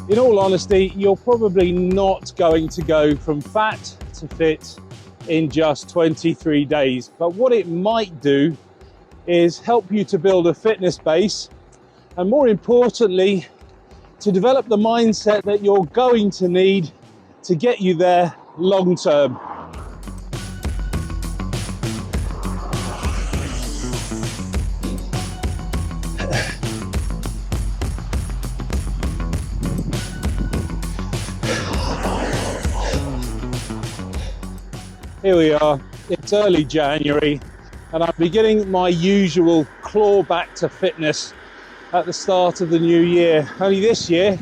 In all honesty, you're probably not going to go from fat to fit in just 23 days. But what it might do is help you to build a fitness base, and more importantly, to develop the mindset that you're going to need to get you there long term. Here we are, it's early January, and I'm beginning my usual claw back to fitness at the start of the new year. Only this year,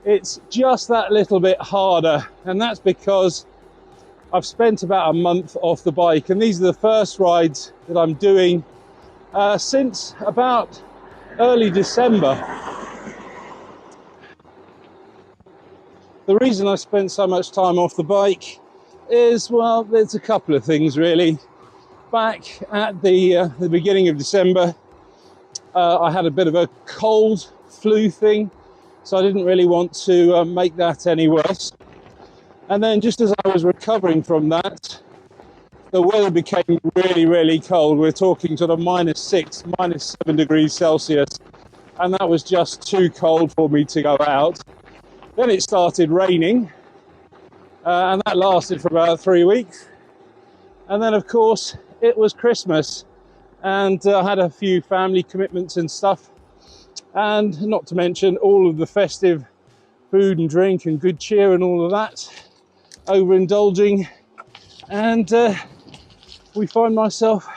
it's just that little bit harder, and that's because I've spent about a month off the bike, and these are the first rides that I'm doing since about early December. The reason I spent so much time off the bike is, well, there's a couple of things really. Back at the beginning of December, I had a bit of a cold flu thing, so I didn't really want to make that any worse. And then just as I was recovering from that, the weather became really, really cold. We're talking sort of -6, -7 degrees Celsius, and that was just too cold for me to go out. Then it started raining, and that lasted for about 3 weeks. And then, of course, it was Christmas, and I had a few family commitments and stuff, and not to mention all of the festive food and drink and good cheer and all of that, overindulging, and we find myself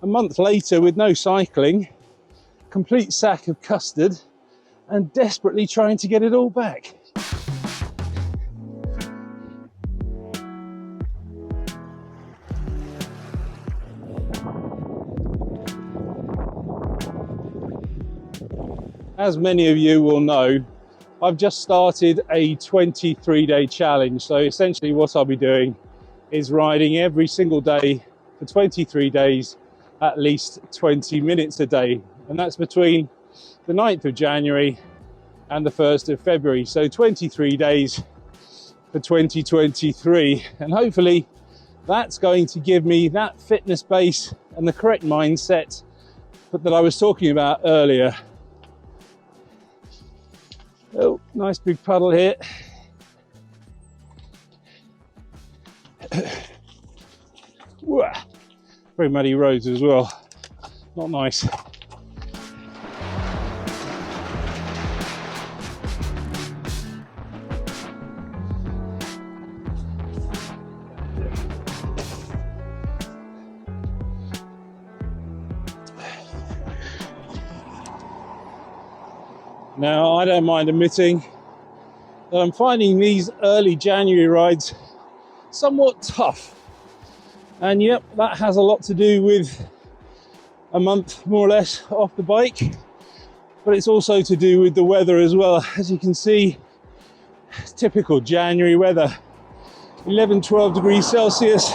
a month later with no cycling, complete sack of custard, and desperately trying to get it all back. As many of you will know, I've just started a 23-day challenge. So essentially what I'll be doing is riding every single day for 23 days, at least 20 minutes a day. And that's between the 9th of January and the 1st of February. So 23 days for 2023. And hopefully that's going to give me that fitness base and the correct mindset that I was talking about earlier. Oh, nice big puddle here. Very muddy roads as well. Not nice. Now, I don't mind admitting that I'm finding these early January rides somewhat tough. And yep, that has a lot to do with a month more or less off the bike, but it's also to do with the weather as well. As you can see, typical January weather, 11, 12 degrees Celsius,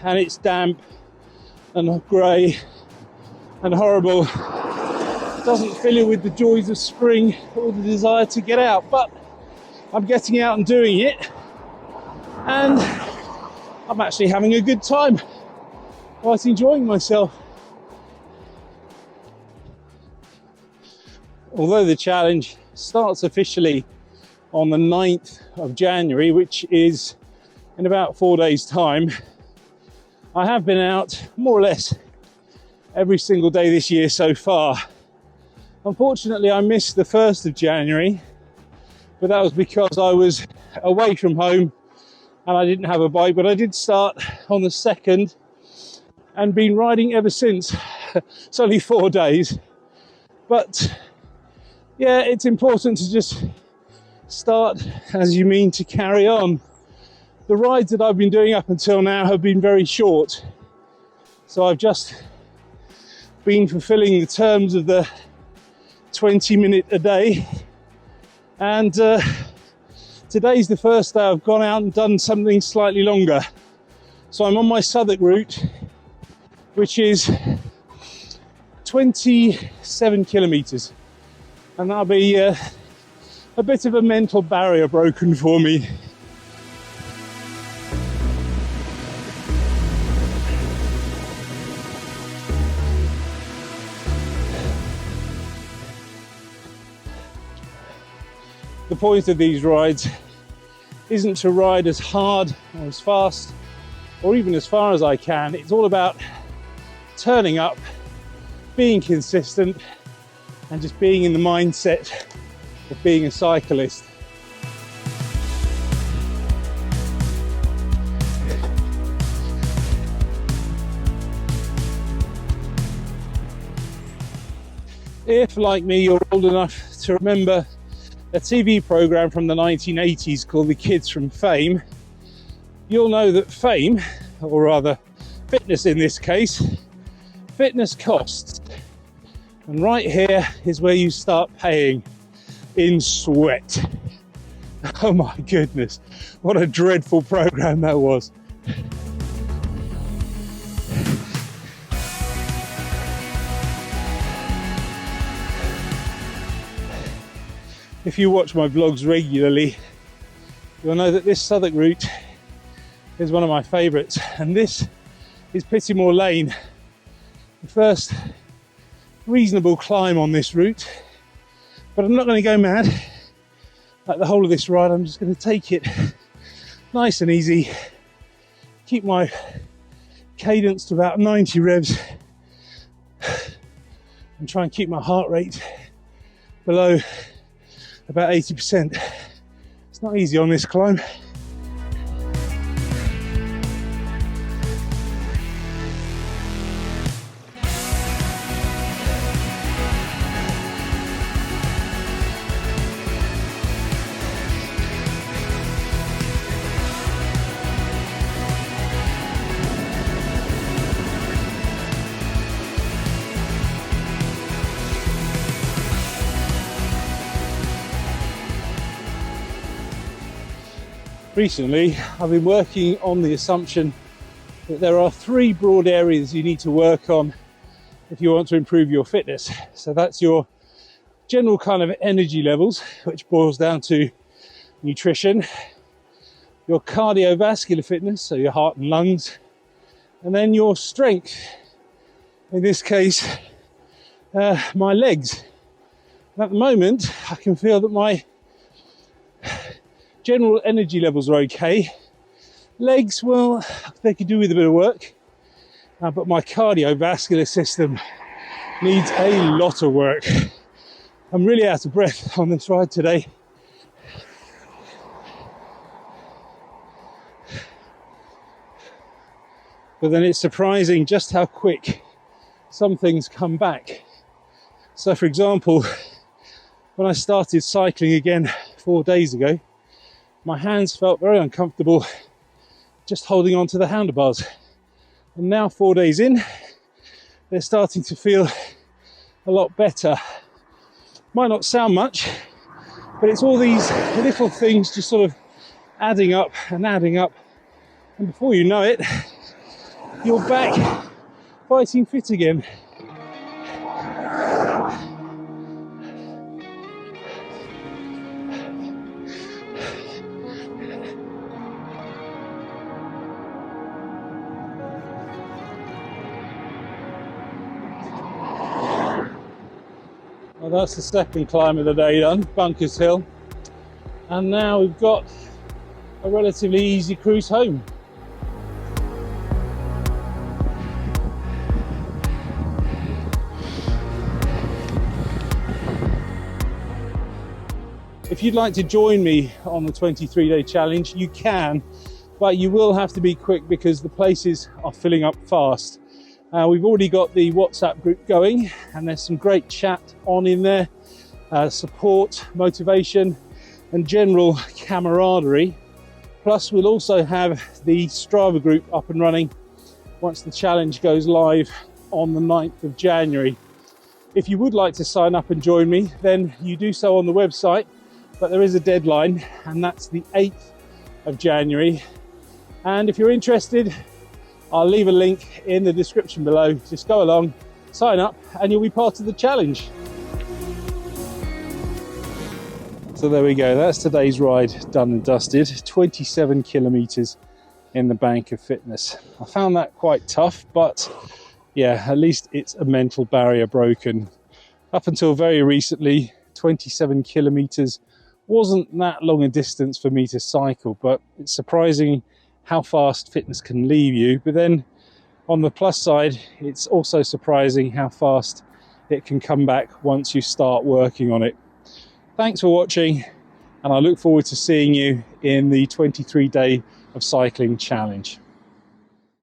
and it's damp and grey and horrible. Doesn't fill you with the joys of spring or the desire to get out, but I'm getting out and doing it, and I'm actually having a good time, quite enjoying myself. Although the challenge starts officially on the 9th of January, which is in about 4 days' time, I have been out more or less every single day this year so far. Unfortunately, I missed the 1st of January, but that was because I was away from home and I didn't have a bike, but I did start on the 2nd and been riding ever since. It's only 4 days, but yeah, it's important to just start as you mean to carry on. The rides that I've been doing up until now have been very short, so I've just been fulfilling the terms of the 20-minute a day, and today's the first day I've gone out and done something slightly longer. So I'm on my Southwark route, which is 27 kilometers, and that'll be a bit of a mental barrier broken for me. The point of these rides isn't to ride as hard or as fast or even as far as I can. It's all about turning up, being consistent, and just being in the mindset of being a cyclist. If, like me, you're old enough to remember a TV program from the 1980s called The Kids from Fame, you'll know that fame, or rather fitness in this case, fitness costs. And right here is where you start paying in sweat. Oh my goodness, what a dreadful program that was. If you watch my vlogs regularly, you'll know that this Southwark route is one of my favourites, and this is Pittimore Lane, the first reasonable climb on this route. But I'm not going to go mad like the whole of this ride. I'm just going to take it nice and easy, keep my cadence to about 90 revs, and try and keep my heart rate below about 80%. It's not easy on this climb. Recently, I've been working on the assumption that there are three broad areas you need to work on if you want to improve your fitness. So that's your general kind of energy levels, which boils down to nutrition, your cardiovascular fitness, so your heart and lungs, and then your strength. In this case, my legs. And at the moment, I can feel that my general energy levels are okay. Legs, well, they could do with a bit of work, but my cardiovascular system needs a lot of work. I'm really out of breath on this ride today. But then it's surprising just how quick some things come back. So for example, when I started cycling again 4 days ago, my hands felt very uncomfortable just holding on to the handlebars. And now 4 days in, they're starting to feel a lot better. Might not sound much, but it's all these little things just sort of adding up and adding up. And before you know it, you're back fighting fit again. Well, that's the second climb of the day done, Bunkers Hill. And now we've got a relatively easy cruise home. If you'd like to join me on the 23-day challenge, you can, but you will have to be quick because the places are filling up fast. We've already got the WhatsApp group going, and there's some great chat on in there, support, motivation, and general camaraderie. Plus, we'll also have the Strava group up and running once the challenge goes live on the 9th of January. If you would like to sign up and join me, then you do so on the website, but there is a deadline, and that's the 8th of January. And if you're interested, I'll leave a link in the description below. Just go along, sign up, and you'll be part of the challenge. So there we go, that's today's ride done and dusted. 27 kilometers in the bank of fitness. I found that quite tough, but yeah, at least it's a mental barrier broken. Up until very recently, 27 kilometers wasn't that long a distance for me to cycle, but it's surprising how fast fitness can leave you. But then on the plus side, it's also surprising how fast it can come back once you start working on it. Thanks for watching, and I look forward to seeing you in the 23 Day of Cycling Challenge.